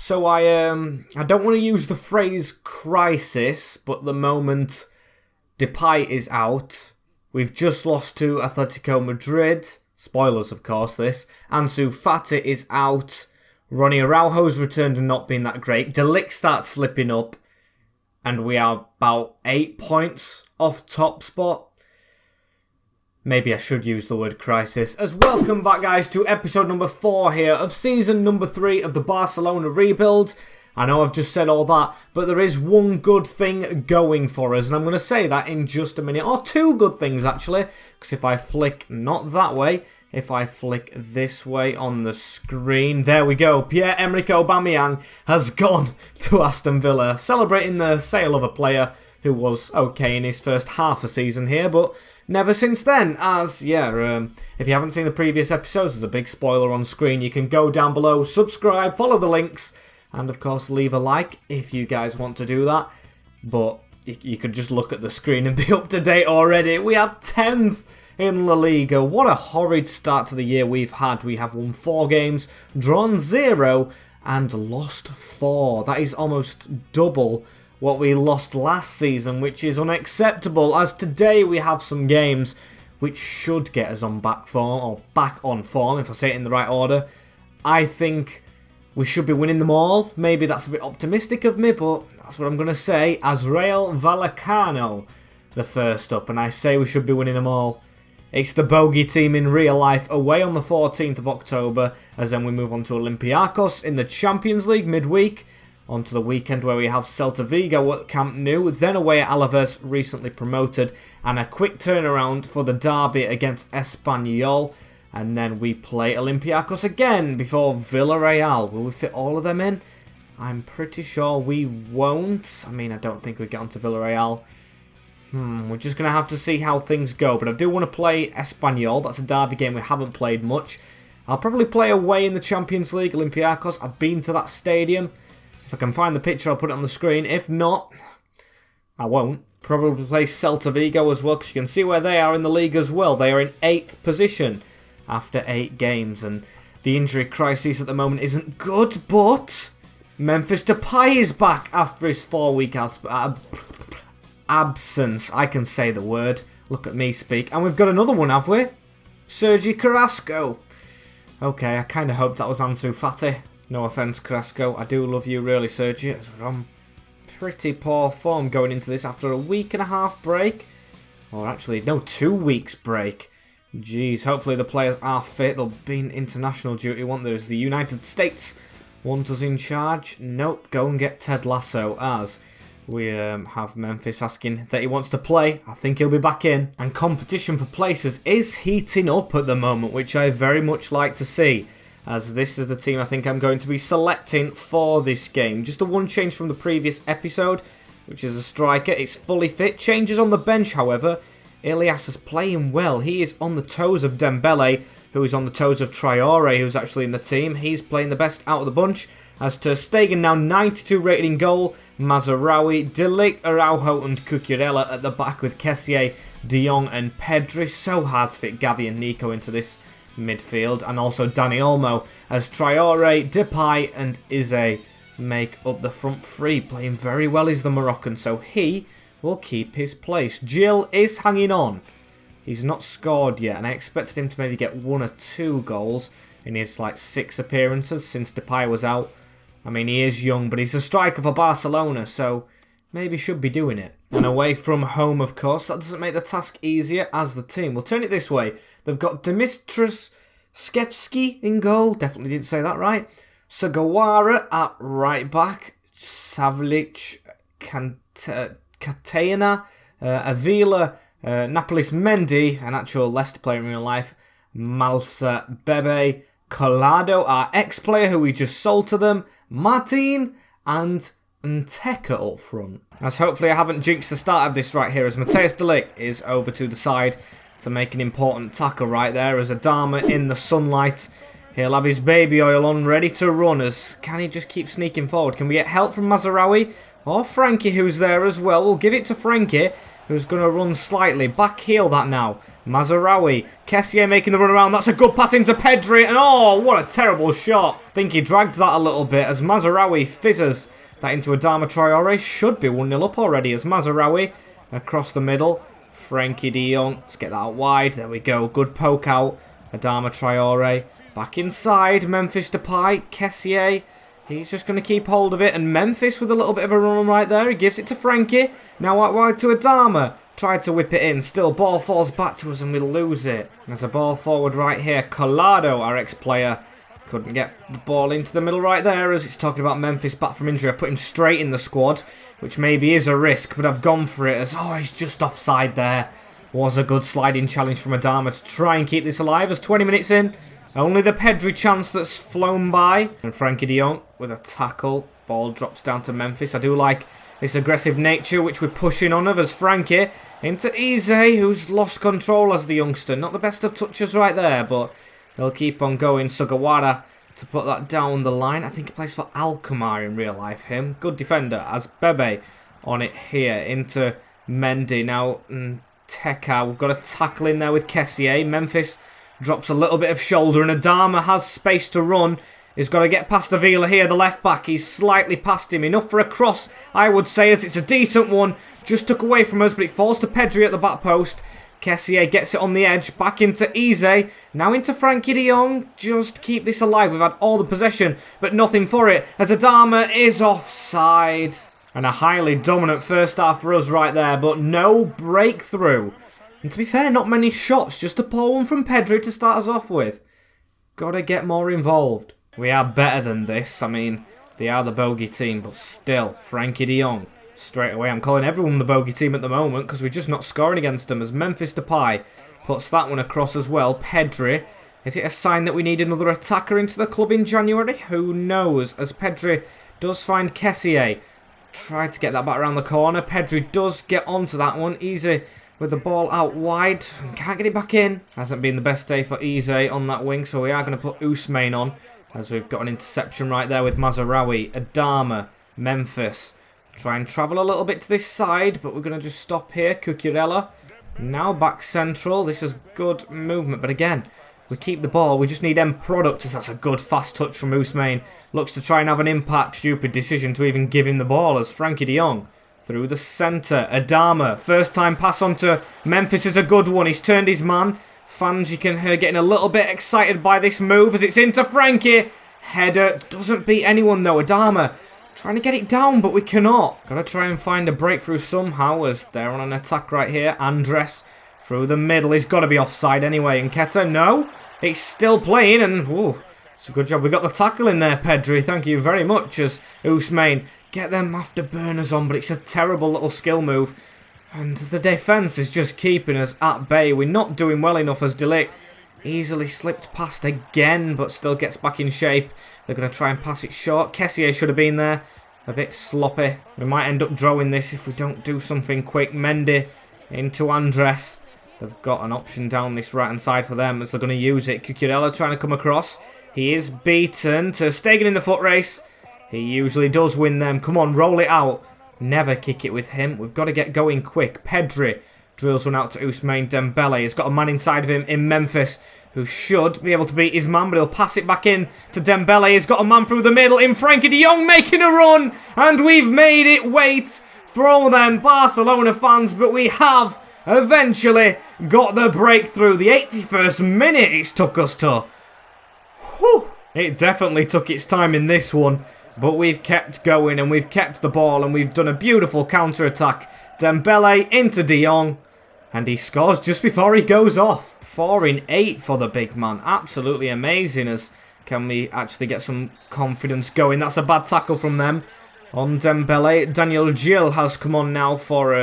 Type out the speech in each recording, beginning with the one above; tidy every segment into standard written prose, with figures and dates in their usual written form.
So I don't want to use the phrase crisis, but at the moment Depay is out. We've just lost to Atletico Madrid. Spoilers, of course, this. Ansu Fati is out. Ronnie Araujo's returned and not been that great. De Ligt starts slipping up. And we are about 8 points off top spot. Maybe I should use the word crisis. As welcome back, guys, to episode number 4 here of season number 3 of the Barcelona rebuild. I know I've just said all that, but there is one good thing going for us, and I'm going to say that in just a minute. Or two good things, actually, because if I flick not that way, if I flick this way on the screen, there we go. Pierre-Emerick Aubameyang has gone to Aston Villa, celebrating the sale of a player who was okay in his first half a season here, but never since then, as, if you haven't seen the previous episodes, there's a big spoiler on screen. You can go down below, subscribe, follow the links, and of course leave a like if you guys want to do that. But you could just look at the screen and be up to date already. We are 10th in La Liga. What a horrid start to the year we've had. We have won 4 games, drawn 0, and lost 4. That is almost double what we lost last season, which is unacceptable, as today we have some games which should get us on back on form, if I say it in the right order. I think we should be winning them all. Maybe that's a bit optimistic of me, but that's what I'm going to say. As Rayo Vallecano, the first up, and I say we should be winning them all. It's the bogey team in real life, away on the 14th of October, as then we move on to Olympiacos in the Champions League midweek. On to the weekend where we have Celta Vigo at Camp Nou, then away at Alaves, recently promoted, and a quick turnaround for the derby against Espanyol. And then we play Olympiacos again before Villarreal. Will we fit all of them in? I'm pretty sure we won't. I mean, I don't think we get onto Villarreal. We're just going to have to see how things go. But I do want to play Espanyol. That's a derby game we haven't played much. I'll probably play away in the Champions League, Olympiacos. I've been to that stadium. If I can find the picture, I'll put it on the screen. If not, I won't. Probably play Celta Vigo as well, because you can see where they are in the league as well. They are in 8th position after 8 games, and the injury crisis at the moment isn't good, but Memphis Depay is back after his 4-week absence. I can say the word. Look at me speak. And we've got another one, have we? Sergi Carrasco. Okay, I kind of hoped that was Ansu Fati. No offence, Carrasco. I do love you, really, Sergi. We're on pretty poor form going into this after a week and a half break. Or actually, no, 2 weeks break. Jeez, hopefully the players are fit. They'll be in international duty, won't there? As the United States want us in charge. Nope, go and get Ted Lasso, as we have Memphis asking that he wants to play. I think he'll be back in. And competition for places is heating up at the moment, which I very much like to see, as this is the team I think I'm going to be selecting for this game. Just the one change from the previous episode, which is a striker. It's fully fit. Changes on the bench, however. Ilias is playing well. He is on the toes of Dembele, who is on the toes of Traore, who's actually in the team. He's playing the best out of the bunch. As Ter Stegen now 92 rated in goal. Mazraoui, De Ligt, Araujo and Cucurella at the back with Kessié, De Jong and Pedri. So hard to fit Gavi and Nico into this midfield. And also Dani Olmo, as Traore, Depay and Ize make up the front three. Playing very well is the Moroccan, so he will keep his place. Gil is hanging on. He's not scored yet, and I expected him to maybe get 1 or 2 goals in his 6 appearances since Depay was out. I mean, he is young, but he's a striker for Barcelona, so maybe should be doing it. And away from home, of course, that doesn't make the task easier, as the team. We'll turn it this way. They've got Dimitris Skevski in goal. Definitely didn't say that right. Sugawara at right back. Savlic, Catena, Avila, Napolis Mendy, an actual Leicester player in real life, Malsa Bebe, Collado, our ex-player who we just sold to them, Martin, and Nteka up front. As hopefully I haven't jinxed the start of this right here, as Matthijs de Ligt is over to the side to make an important tackle right there, as Adama in the sunlight. He'll have his baby oil on, ready to run. As can he just keep sneaking forward? Can we get help from Mazraoui or Frankie, who's there as well? We'll give it to Frankie. who's going to run slightly. Back heel that now. Mazraoui. Kessié making the run around. That's a good pass into Pedri. And oh, what a terrible shot. I think he dragged that a little bit as Mazraoui fizzes that into Adama Traore. Should be 1-0 up already as Mazraoui across the middle. Frenkie de Jong. Let's get that out wide. There we go. Good poke out. Adama Traore. Back inside. Memphis Depay. Kessié. He's just going to keep hold of it. And Memphis with a little bit of a run right there. He gives it to Frenkie. Now out wide to Adama. Tried to whip it in. Still, ball falls back to us and we lose it. There's a ball forward right here. Collado, our ex-player, couldn't get the ball into the middle right there as it's talking about Memphis back from injury. I put him straight in the squad, which maybe is a risk, but I've gone for it as, oh, he's just offside there. Was a good sliding challenge from Adama to try and keep this alive as 20 minutes in. Only the Pedri chance that's flown by. And Frenkie de Jong with a tackle. Ball drops down to Memphis. I do like this aggressive nature which we're pushing on of as Frenkie into Eze, who's lost control as the youngster. Not the best of touches right there, but they'll keep on going. Sugawara to put that down the line. I think he plays for Alkmaar in real life, him. Good defender as Bebe on it here into Mendy. Now, Teka, we've got a tackle in there with Kessié. Memphis drops a little bit of shoulder and Adama has space to run. He's got to get past Avila here, the left back. He's slightly past him. Enough for a cross, I would say, as it's a decent one. Just took away from us, but it falls to Pedri at the back post. Kessié gets it on the edge. Back into Eze. Now into Frenkie de Jong. Just keep this alive. We've had all the possession, but nothing for it, as Adama is offside. And a highly dominant first half for us right there, but no breakthrough. And to be fair, not many shots. Just a poor one from Pedri to start us off with. Gotta get more involved. We are better than this. I mean, they are the bogey team, but still, Frenkie de Jong. Straight away, I'm calling everyone the bogey team at the moment because we're just not scoring against them as Memphis Depay puts that one across as well. Pedri. Is it a sign that we need another attacker into the club in January? Who knows? As Pedri does find Kessié. Try to get that back around the corner. Pedri does get onto that one. Easy with the ball out wide. Can't get it back in. Hasn't been the best day for Eze on that wing, so we are going to put Ousmane on. As we've got an interception right there with Mazraoui, Adama, Memphis. Try and travel a little bit to this side, but we're going to just stop here. Cucurella. Now back central. This is good movement, but again, we keep the ball. We just need end product, as that's a good fast touch from Ousmane. Looks to try and have an impact. Stupid decision to even give him the ball as Frenkie de Jong. Through the centre, Adama. First time pass on to Memphis is a good one. He's turned his man. Fans, you can hear getting a little bit excited by this move as it's into Frenkie. Header doesn't beat anyone though. Adama trying to get it down, but we cannot. Gotta try and find a breakthrough somehow as they're on an attack right here. Andres through the middle. He's got to be offside anyway. And Nketiah, no. He's still playing and, ooh, it's a good job. We got the tackle in there, Pedri. Thank you very much as Ousmane get them afterburners on, but it's a terrible little skill move. And the defence is just keeping us at bay. We're not doing well enough as De Ligt easily slipped past again, but still gets back in shape. They're going to try and pass it short. Kessié should have been there. A bit sloppy. We might end up drawing this if we don't do something quick. Mendy into Andres. They've got an option down this right-hand side for them as they're going to use it. Cucurella trying to come across. He is beaten. Ter Stegen in the foot race. He usually does win them. Come on, roll it out. Never kick it with him. We've got to get going quick. Pedri drills one out to Ousmane Dembele. He's got a man inside of him in Memphis who should be able to beat his man, but he'll pass it back in to Dembele. He's got a man through the middle in Frenkie de Jong making a run, and we've made it wait for all them Barcelona fans, but we have eventually got the breakthrough. The 81st minute it's took us to. Whew. It definitely took its time in this one. But we've kept going and we've kept the ball and we've done a beautiful counter-attack. Dembele into De Jong. And he scores just before he goes off. 4 in 8 for the big man. Absolutely amazing. As can we actually get some confidence going. That's a bad tackle from them on Dembele. Daniel Gil has come on now for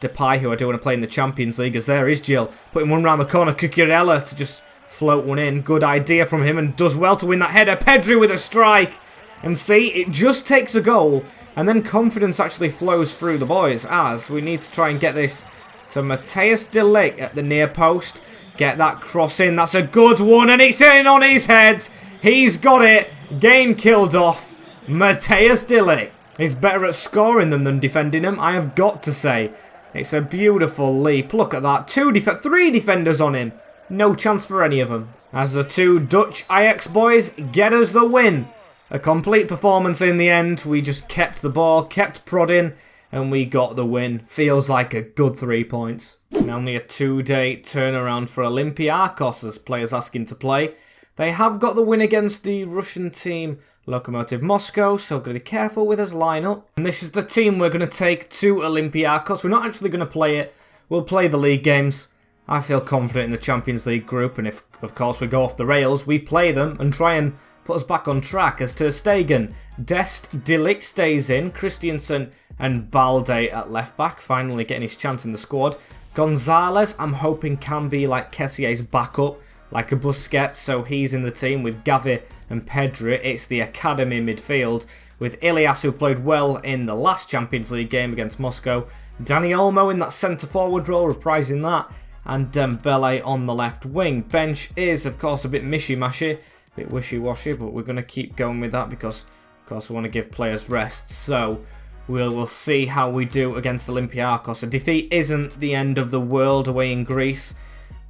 Depay, who I do want to play in the Champions League. As there is Gil. Putting one round the corner. Cucurella to just float one in. Good idea from him and does well to win that header. Pedri with a strike. And see, it just takes a goal, and then confidence actually flows through the boys, as we need to try and get this to Matthijs de Ligt at the near post. Get that cross in, that's a good one, and it's in on his head. He's got it. Game killed off. Matthijs de Ligt is better at scoring them than defending them, I have got to say. It's a beautiful leap. Look at that. Three defenders on him. No chance for any of them. As the two Dutch Ajax boys get us the win. A complete performance in the end. We just kept the ball, kept prodding, and we got the win. Feels like a good 3 points. And only a 2-day turnaround for Olympiacos as players asking to play. They have got the win against the Russian team Lokomotiv Moscow, so got to be careful with his lineup. And this is the team we're going to take to Olympiacos. We're not actually going to play it. We'll play the league games. I feel confident in the Champions League group, and if, of course, we go off the rails, we play them and try and put us back on track as Ter Stegen. Dest, De Ligt stays in, Christiansen and Balde at left back, finally getting his chance in the squad. Gonzalez, I'm hoping can be like Kessier's backup, like a Busquets, so he's in the team with Gavi and Pedri. It's the academy midfield with Ilias, who played well in the last Champions League game against Moscow. Dani Olmo in that centre-forward role, reprising that. And Dembele on the left wing. Bench is, of course, a bit mishy-mashy, a bit wishy-washy, but we're going to keep going with that because, of course, we want to give players rest. So we'll see how we do against Olympiacos. A defeat isn't the end of the world away in Greece,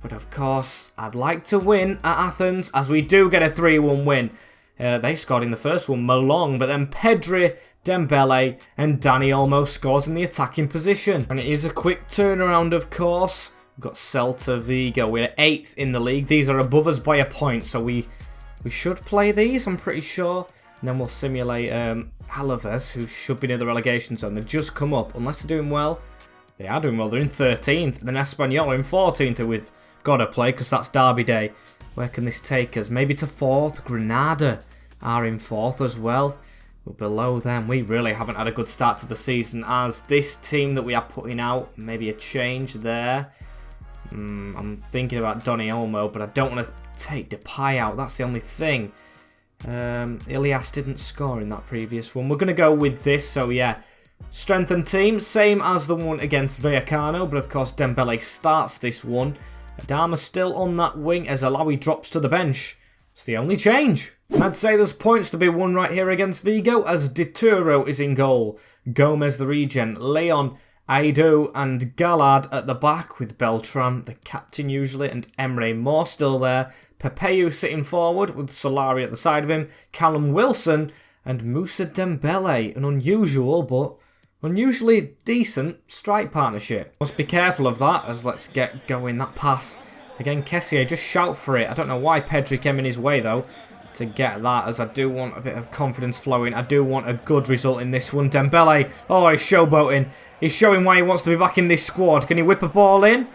but of course, I'd like to win at Athens, as we do get a 3-1 win. They scored in the first one, Malong, but then Pedri, Dembele, and Dani Olmo scores in the attacking position. And it is a quick turnaround, of course. We've got Celta Vigo. We're 8th in the league. These are above us by a point, so we should play these, I'm pretty sure. And then we'll simulate Alaves, who should be near the relegation zone. They've just come up, unless they're doing well. They are doing well. They're in 13th. Then Espanyol are in 14th, who we've got to play, because that's Derby Day. Where can this take us? Maybe to 4th. Granada are in 4th as well. We're below them. We really haven't had a good start to the season, as this team that we are putting out, maybe a change there. I'm thinking about Dani Olmo, but I don't want to take Depay out. That's the only thing. Ilias didn't score in that previous one. We're going to go with this, so yeah. Strengthened team, same as the one against Vallecano, but of course Dembele starts this one. Adama still on that wing as Alawi drops to the bench. It's the only change. And I'd say there's points to be won right here against Vigo, as Dituro is in goal. Gomez the regen, Leon, Aido and Gallard at the back, with Beltran, the captain usually, and Emre Moore still there. Pepeu sitting forward with Solari at the side of him. Callum Wilson and Moussa Dembele. An unusual but unusually decent strike partnership. Must be careful of that, as let's get going. That pass. Again, Kessier, just shout for it. I don't know why Pedri came in his way though to get that, as I do want a bit of confidence flowing. I do want a good result in this one. Dembele, oh, he's showboating. He's showing why he wants to be back in this squad. Can he whip a ball in?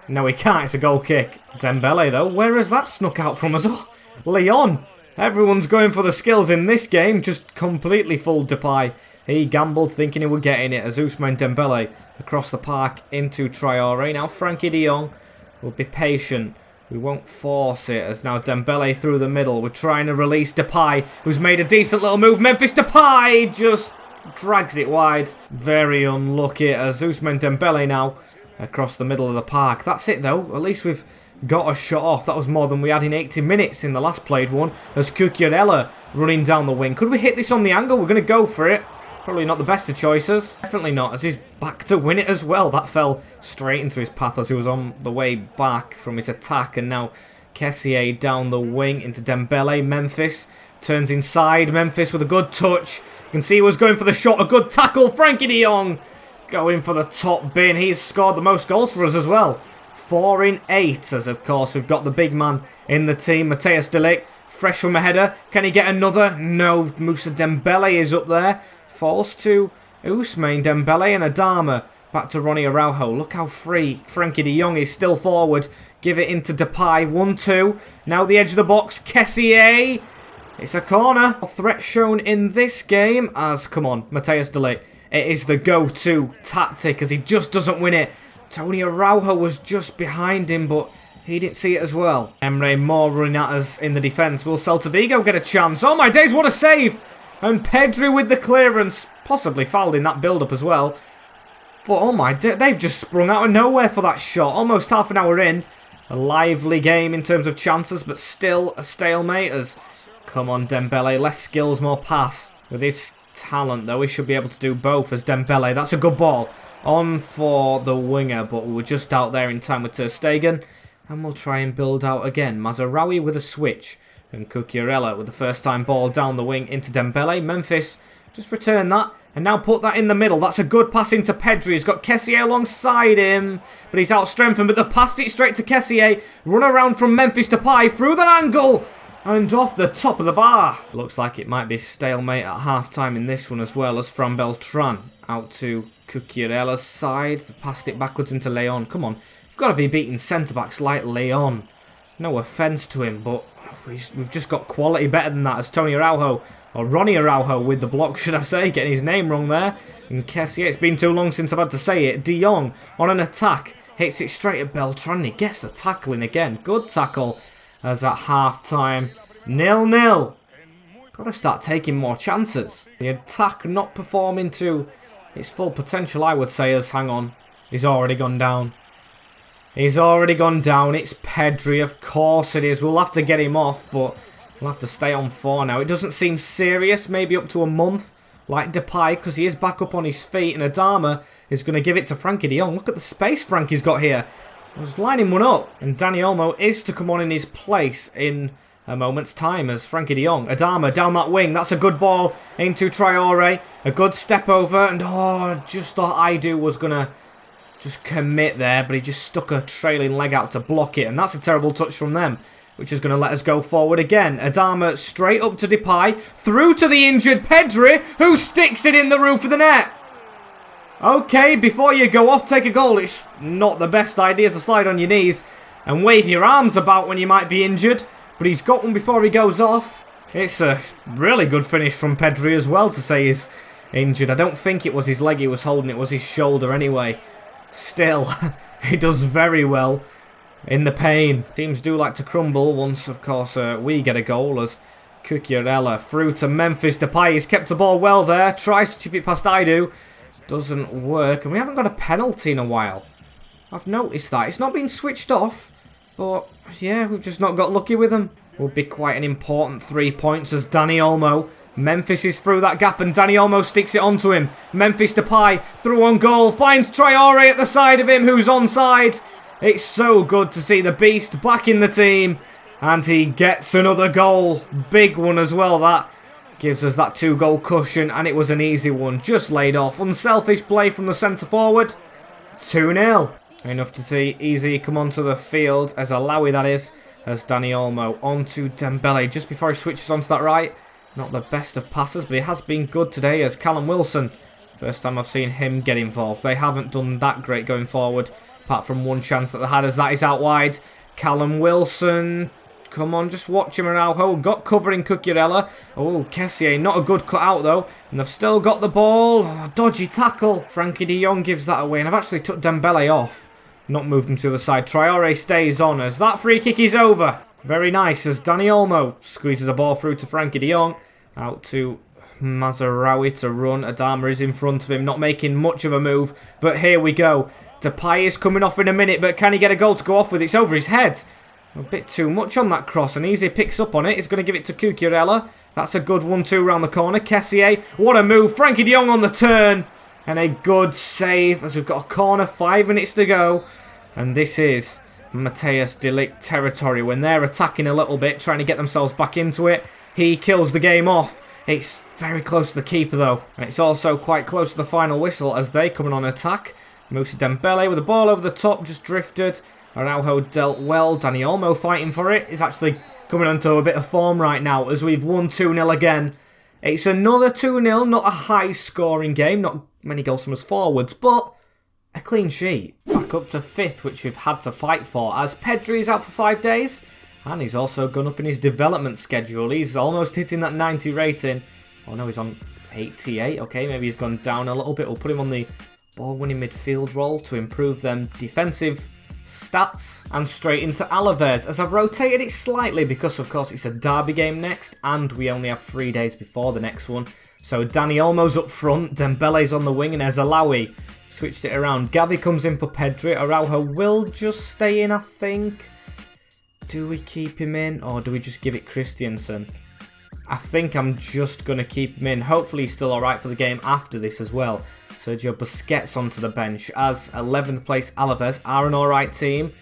No, he can't. It's a goal kick. Dembele, though, where has that snuck out from us? Oh, Leon. Everyone's going for the skills in this game. Just completely fooled Depay. He gambled thinking he would get in it, as Ousmane Dembele across the park into Traore. Now Frankie de Jong will be patient. We won't force it, as now Dembele through the middle. We're trying to release Depay, who's made a decent little move. Memphis Depay just drags it wide. Very unlucky, as Ousmane Dembele now across the middle of the park. That's it though. At least we've got a shot off. That was more than we had in 80 minutes in the last played one, as Cucurella running down the wing. Could we hit this on the angle? We're going to go for it. Probably not the best of choices. Definitely not, as he's back to win it as well. That fell straight into his path as he was on the way back from his attack. And now Kessier down the wing into Dembele. Memphis turns inside. Memphis with a good touch. You can see he was going for the shot. A good tackle. Frankie de Jong going for the top bin. He's scored the most goals for us as well. 4 in 8, as of course we've got the big man in the team, Matthias de Ligt, fresh from a header. Can he get another? No, Moussa Dembele is up there. Falls to Ousmane Dembele and Adama. Back to Ronnie Araujo. Look how free Frankie de Jong is, still forward. Give it into Depay. 1-2. Now the edge of the box. Kessier. It's a corner. Threat shown in this game as, come on, Matthias de Ligt. It is the go-to tactic, as he just doesn't win it. Tony Araujo was just behind him, but he didn't see it as well. Emre Moore running at us in the defence. Will Celta Vigo get a chance? Oh my days, what a save! And Pedri with the clearance. Possibly fouled in that build-up as well. But oh my, they've just sprung out of nowhere for that shot. Almost half an hour in. A lively game in terms of chances, but still a stalemate as... Come on, Dembele. Less skills, more pass. With his talent, though, he should be able to do both as Dembele. That's a good ball. on for the winger, but we were just out there in time with Ter Stegen. And we'll try and build out again. Mazraoui with a switch. And Cucurella with the first time ball down the wing into Dembele. Memphis just return that. And now put that in the middle. That's a good pass into Pedri. He's got Kessié alongside him. But he's out-strengthened. But they've passed it straight to Kessié. Run around from Memphis Depay. Through that angle. And off the top of the bar. Looks like it might be stalemate at half-time in this one as well, as Fran Beltran out to Cucurella's side. They've passed it backwards into Leon. Come on. We've got to be beating centre-backs like Leon. No offence to him, but we've just got quality better than that, as Tony Araujo, or Ronnie Araujo with the block, should I say, getting his name wrong there. And Kessié, it's been too long since I've had to say it. De Jong on an attack, hits it straight at Beltran. He gets the tackling again. Good tackle as at half-time. 0-0. Got to start taking more chances. The attack not performing to its full potential, I would say, as, hang on, he's already gone down. He's already gone down. It's Pedri, of course it is. We'll have to get him off, but we'll have to stay on 4 now. It doesn't seem serious, maybe up to a month, like Depay, because he is back up on his feet, and Adama is going to give it to Frankie de Jong. Look at the space Frankie's got here. I was lining one up, and Dani Olmo is to come on in his place in a moment's time as Frankie de Jong. Adama down that wing. That's a good ball into Traore. A good step over, and just thought Aidu was going to just commit there, but he just stuck a trailing leg out to block it, and that's a terrible touch from them, which is going to let us go forward again. Adama straight up to Depay, through to the injured Pedri, who sticks it in the roof of the net. Okay, before you go off, take a goal. It's not the best idea to slide on your knees and wave your arms about when you might be injured, but he's got one before he goes off. It's a really good finish from Pedri as well to say he's injured. I don't think it was his leg he was holding, it was his shoulder anyway. Still, he does very well in the pain. Teams do like to crumble once, of course, we get a goal, as Cucurella through to Memphis Depay. He's kept the ball well there, tries to chip it past Aidu. Doesn't work, and we haven't got a penalty in a while. I've noticed that. It's not been switched off, but yeah, we've just not got lucky with them. Will be quite an important 3 points as Dani Olmo. Memphis is through that gap and Dani Olmo sticks it onto him. Memphis Depay through on goal. Finds Traore at the side of him, who's onside. It's so good to see the beast back in the team. And he gets another goal. Big one as well, that. Gives us that 2-goal cushion, and it was an easy one. Just laid off. Unselfish play from the centre forward. 2-0. Enough to see Easy come onto the field, as Alawi that is, as Dani Olmo onto Dembele just before he switches onto that right. Not the best of passes, but he has been good today as Callum Wilson. First time I've seen him get involved. They haven't done that great going forward, apart from one chance that they had, as that is out wide. Callum Wilson, come on, just watch him. Araujo got covering Cucurella. Oh, Kessié, not a good cut out though. And they've still got the ball. Oh, dodgy tackle. Frankie de Jong gives that away, and I've actually took Dembele off. Not moved him to the side. Traore stays on as that free kick is over. Very nice as Dani Olmo squeezes a ball through to Frankie de Jong. Out to Mazraoui to run. Adama is in front of him, not making much of a move. But here we go. Depay is coming off in a minute, but can he get a goal to go off with? It's over his head. A bit too much on that cross, and Easy picks up on it. He's going to give it to Cucurella. That's a good 1-2 round the corner. Kessié, what a move. Frankie de Jong on the turn. And a good save as we've got a corner, 5 minutes to go. And this is Matthijs de Ligt territory. When they're attacking a little bit, trying to get themselves back into it, he kills the game off. It's very close to the keeper though. And it's also quite close to the final whistle as they come in on attack. Moussa Dembele with the ball over the top, just drifted. Araujo dealt well. Dani Olmo fighting for it. He's actually coming onto a bit of form right now as we've won 2-0 again. It's another 2-0, not a high-scoring game, not many goals from us forwards, but a clean sheet. Back up to 5th, which we've had to fight for, as Pedri is out for 5 days, and he's also gone up in his development schedule. He's almost hitting that 90 rating. Oh no, he's on 88. Okay, maybe he's gone down a little bit. We'll put him on the ball-winning midfield role to improve them defensive stats. And straight into Alaves, as I've rotated it slightly because of course it's a derby game next and we only have 3 days before the next one. So Dani Olmo's up front, Dembele's on the wing, and there's Alawi. Switched it around. Gavi comes in for Pedri. Araujo will just stay in, I think. Do we keep him in or do we just give it Christiansen? I think I'm just going to keep him in. Hopefully he's still alright for the game after this as well. Sergio Busquets onto the bench as 11th place Alaves are an alright team.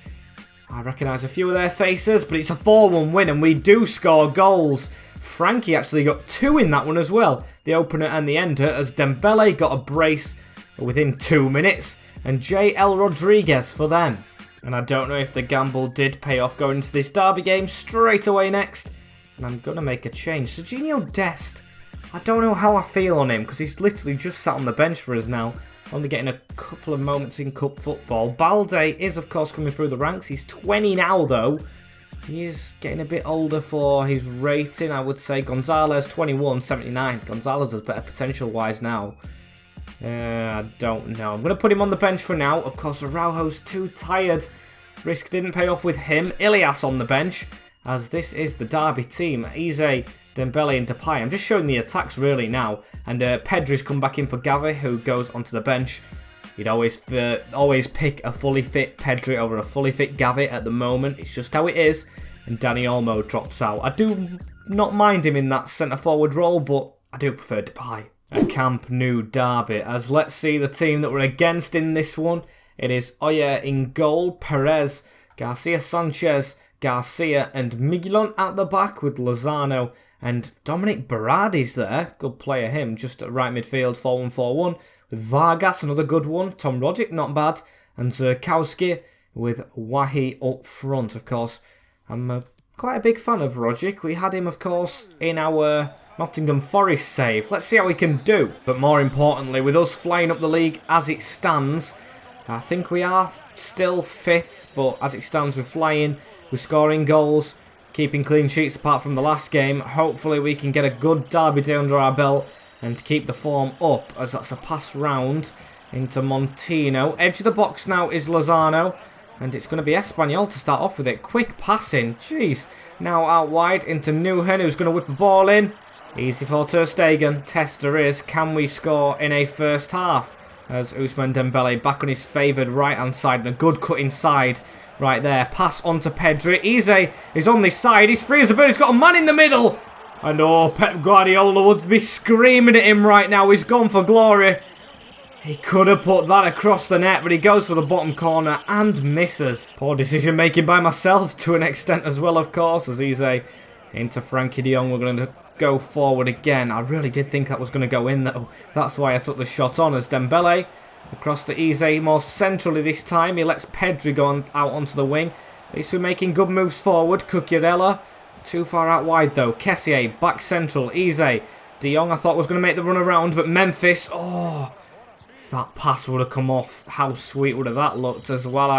I recognise a few of their faces, but it's a 4-1 win and we do score goals. Frankie actually got 2 in that one as well. The opener and the ender, as Dembele got a brace within 2 minutes and J.L. Rodriguez for them. And I don't know if the gamble did pay off going into this derby game straight away next. And I'm going to make a change. Serginho Dest, I don't know how I feel on him because he's literally just sat on the bench for us now. Only getting a couple of moments in cup football. Balde is of course coming through the ranks. He's 20 now though. He is getting a bit older for his rating, I would say. Gonzalez, 21, 79. Gonzalez has better potential wise now. I don't know. I'm going to put him on the bench for now. Of course, Araujo's too tired. Risk didn't pay off with him. Ilias on the bench, as this is the derby team. Eze, Dembele and Depay. I'm just showing the attacks really now. And Pedri's come back in for Gavi, who goes onto the bench. You'd always pick a fully fit Pedri over a fully fit Gavi at the moment. It's just how it is. And Dani Olmo drops out. I do not mind him in that centre-forward role, but I do prefer Depay. A Camp Nou derby, as let's see the team that we're against in this one. It is Oyer in goal, Perez, Garcia Sanchez, Garcia and Miguelon at the back with Lozano and Dominic Berardi's there. Good player him, just at right midfield, 4-1-4-1 with Vargas, another good one. Tom Rogic, not bad. And Zurkowski with Wahi up front, of course. I'm quite a big fan of Rogic. We had him, of course, in our Nottingham Forest save. Let's see how we can do. But more importantly, with us flying up the league as it stands, I think we are still 5th, but as it stands, we're flying, we're scoring goals, keeping clean sheets apart from the last game. Hopefully we can get a good derby day under our belt and keep the form up, as that's a pass round into Montino. Edge of the box now is Lozano, and it's going to be Espanyol to start off with it. Quick passing, jeez. Now out wide into Nuhan, who's going to whip the ball in. Easy for Ter Stegen. Tester is, can we score in a first half? As Ousmane Dembele back on his favoured right-hand side, and a good cut inside right there. Pass on to Pedri. Eze is on this side. He's free as a bird. He's got a man in the middle. And oh, Pep Guardiola would be screaming at him right now. He's gone for glory. He could have put that across the net, but he goes for the bottom corner and misses. Poor decision making by myself to an extent as well, of course, as Eze into Frankie de Jong. We're going to go forward again. I really did think that was going to go in though. That's why I took the shot on, as Dembele across to Eze more centrally this time. He lets Pedri go out onto the wing. At least we're making good moves forward. Cucurella too far out wide though. Kessié back central. Eze. De Jong I thought was going to make the run around, but Memphis, oh, if that pass would have come off, how sweet would have that looked, as well.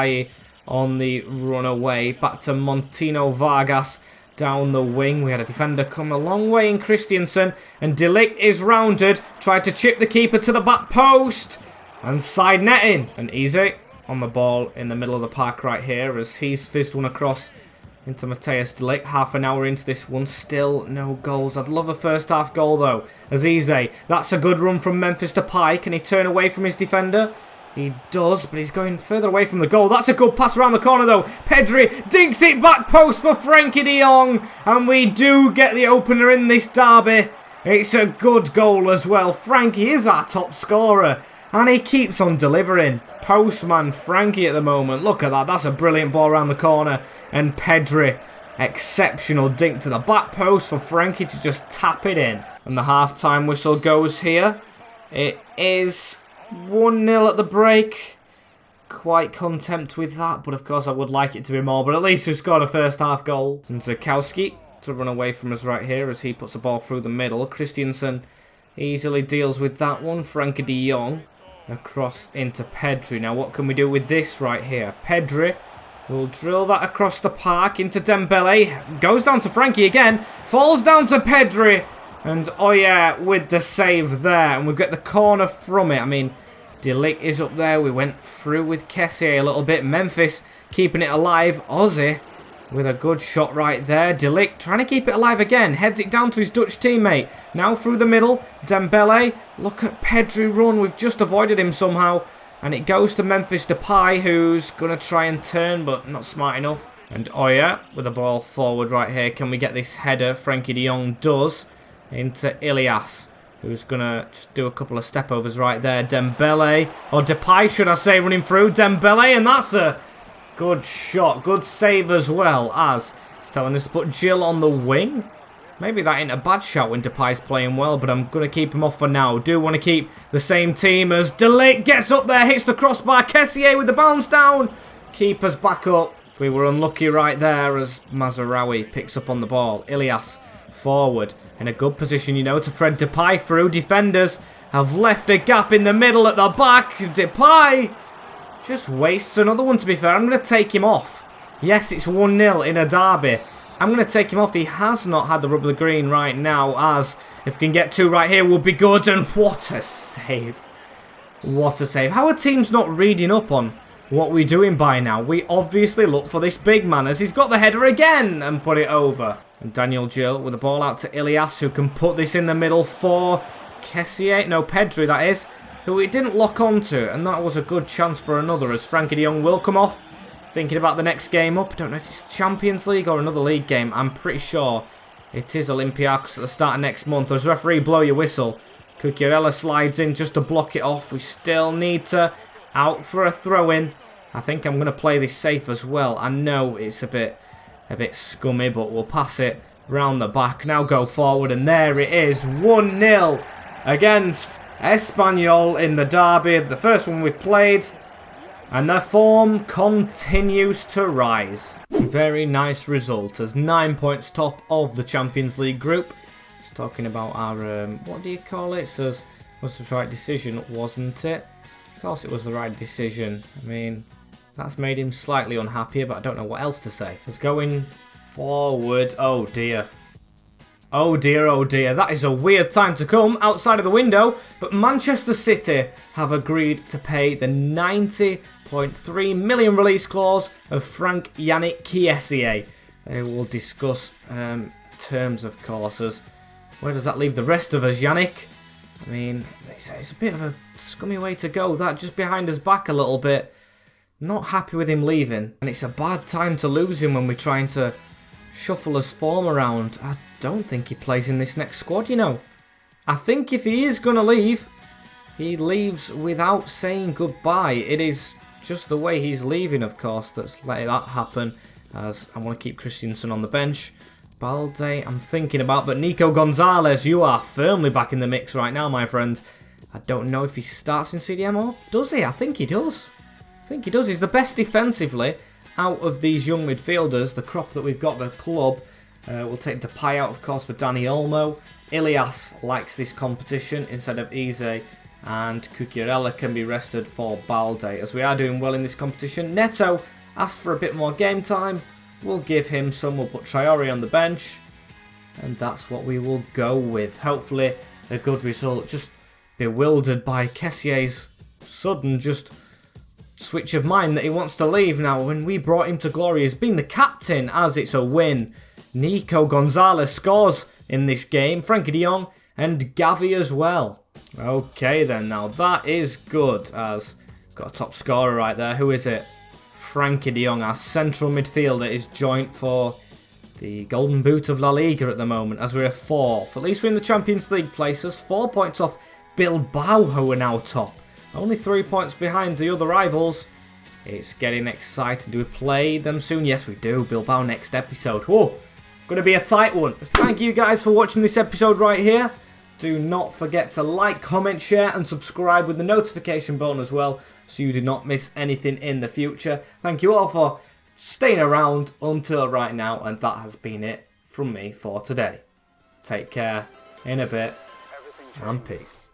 On the run away. Back to Montino Vargas down the wing. We had a defender come a long way in Christiansen, and De Ligt is rounded. Tried to chip the keeper to the back post and side netting. And Eze on the ball in the middle of the park right here, as he's fizzed one across into Matthias De Ligt. Half an hour into this one, still no goals. I'd love a first half goal though. As Eze, that's a good run from Memphis Depay. Can he turn away from his defender? He does, but he's going further away from the goal. That's a good pass around the corner though. Pedri dinks it back post for Frankie de Jong. And we do get the opener in this derby. It's a good goal as well. Frankie is our top scorer, and he keeps on delivering. Postman Frankie at the moment. Look at that. That's a brilliant ball around the corner. And Pedri, exceptional dink to the back post for Frankie to just tap it in. And the half-time whistle goes here. It is 1-0 at the break. Quite content with that, but of course I would like it to be more. But at least we've scored a first half goal. And Zurkowski to run away from us right here as he puts the ball through the middle. Christiansen easily deals with that one. Frankie de Jong across into Pedri. Now what can we do with this right here? Pedri will drill that across the park into Dembele. Goes down to Frankie again. Falls down to Pedri. And oh yeah, with the save there. And we get the corner from it. I mean, De Ligt is up there. We went through with Kessié a little bit. Memphis keeping it alive. Ozzy with a good shot right there. De Ligt trying to keep it alive again. Heads it down to his Dutch teammate. Now through the middle. Dembele. Look at Pedri run. We've just avoided him somehow. And it goes to Memphis Depay, who's going to try and turn, but not smart enough. And Oya with the ball forward right here. Can we get this header? Frankie de Jong does. Into Ilias, who's going to just do a couple of step-overs right there. Dembele, or Depay should I say, running through. Dembele, and that's a good shot. Good save as well, as it's telling us to put Jill on the wing. Maybe that ain't a bad shot when Depay's playing well, but I'm going to keep him off for now. Do want to keep the same team as De Ligt gets up there, hits the crossbar. Kessié with the bounce down. Keeper's back up. We were unlucky right there as Mazraoui picks up on the ball. Ilias forward in a good position, you know, to thread Depay through. Defenders have left a gap in the middle at the back. Depay just wastes another one, to be fair. I'm going to take him off. Yes, it's 1-0 in a derby. I'm going to take him off. He has not had the rub of the green right now, as if we can get 2 right here will be good. And what a save. What a save. How are teams not reading up on what we're doing by now? We obviously look for this big man, as he's got the header again and put it over. And Daniel Jill with the ball out to Ilias, who can put this in the middle for Kessié. No, Pedri that is, who it didn't lock onto. And that was a good chance for another, as Frankie de Jong will come off. Thinking about the next game up. I don't know if it's the Champions League or another league game. I'm pretty sure it is Olympiacos at the start of next month. As referee, blow your whistle. Cucurella slides in just to block it off. We still need to out for a throw-in. I think I'm going to play this safe as well. I know it's a bit scummy, but we'll pass it round the back. Now go forward, and there it is. 1-0 against Espanyol in the derby. The first one we've played. And their form continues to rise. Very nice result, as 9 points top of the Champions League group. It's talking about our, what do you call it? It says, was the right decision, wasn't it? Of course it was the right decision. I mean, that's made him slightly unhappy, but I don't know what else to say. It's going forward. Oh dear. Oh dear, oh dear. That is a weird time to come outside of the window. But Manchester City have agreed to pay the 90.3 million release clause of Frank Yannick Kessié. They will discuss terms, of course. As where does that leave the rest of us, Yannick? I mean, it's a bit of a scummy way to go. That just behind his back a little bit. Not happy with him leaving. And it's a bad time to lose him when we're trying to shuffle his form around. I don't think he plays in this next squad, you know. I think if he is going to leave, he leaves without saying goodbye. It is just the way he's leaving, of course, that's letting that happen. As I want to keep Christensen on the bench. Balde, I'm thinking about, but Nico Gonzalez, you are firmly back in the mix right now, my friend. I don't know if he starts in CDM or does he? I think he does. I think he does. He's the best defensively out of these young midfielders. The crop that we've got, the club. We'll take Depay out, of course, for Dani Olmo. Ilias likes this competition instead of Eze. And Cucurella can be rested for Balde, as we are doing well in this competition. Neto asked for a bit more game time. We'll give him some. We'll put Traore on the bench. And that's what we will go with. Hopefully a good result. Just bewildered by Kessié's sudden just switch of mind that he wants to leave now. When we brought him to glory, he's been the captain, as it's a win. Nico Gonzalez scores in this game. Frankie de Jong and Gavi as well. Okay then, now that is good, as got a top scorer right there. Who is it? Frankie de Jong, our central midfielder, is joint for the Golden Boot of La Liga at the moment, as we're 4th. At least we're in the Champions League places. 4 points off Bilbao, who are now top. Only 3 points behind the other rivals. It's getting exciting. Do we play them soon? Yes, we do. Bilbao next episode. Whoa, going to be a tight one. Thank you guys for watching this episode right here. Do not forget to like, comment, share and subscribe with the notification button as well, so you do not miss anything in the future. Thank you all for staying around until right now, and that has been it from me for today. Take care, in a bit, and peace.